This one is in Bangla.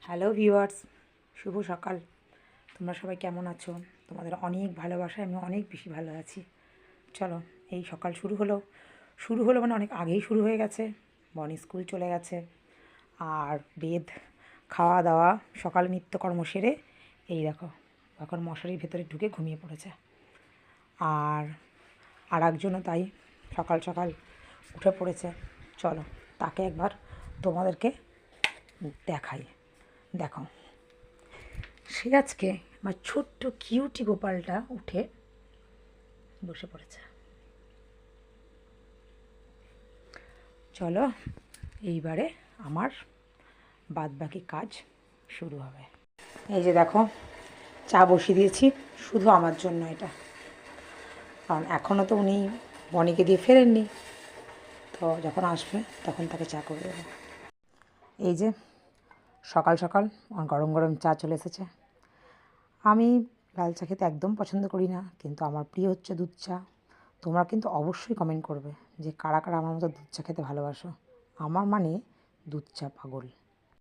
হ্যালো ভিউয়ার্স, শুভ সকাল। তোমরা সবাই কেমন আছো? তোমাদের অনেক ভালোবাসায় আমি অনেক বেশি ভালো আছি। চলো, এই সকাল শুরু হলো মানে অনেক আগেই শুরু হয়ে গেছে। বনি স্কুল চলে গেছে, আর বেদ খাওয়া দাওয়া সকালে নিত্যকর্ম সেরে এই দেখো এখন মশারির ভেতরে ঢুকে ঘুমিয়ে পড়েছে। আর আর একজনও তাই সকাল সকাল উঠে পড়েছে। চলো তাকে একবার তোমাদেরকে দেখাই। দেখো, সে আজকে আমার ছোট্ট কিউটি গোপালটা উঠে বসে পড়েছে। চলো এইবারে আমার বাদবাকি কাজ শুরু হবে। এই যে দেখো, চা বসিয়ে দিয়েছি শুধু আমার জন্য এটা, কারণ এখনও তো উনি বনিকে দিয়ে ফেরেননি, তো যখন আসবে তখন তাকে চা করে দেবো। এই যে সকাল সকাল আমার গরম গরম চা চলে এসেছে। আমি লাল চা খেতে একদম পছন্দ করি না, কিন্তু আমার প্রিয় হচ্ছে দুধ চা। তোমরা কিন্তু অবশ্যই কমেন্ট করবে যে কারা কারা আমার মতো দুধ চা খেতে ভালোবাসো। আমার মানে দুধ চা পাগল।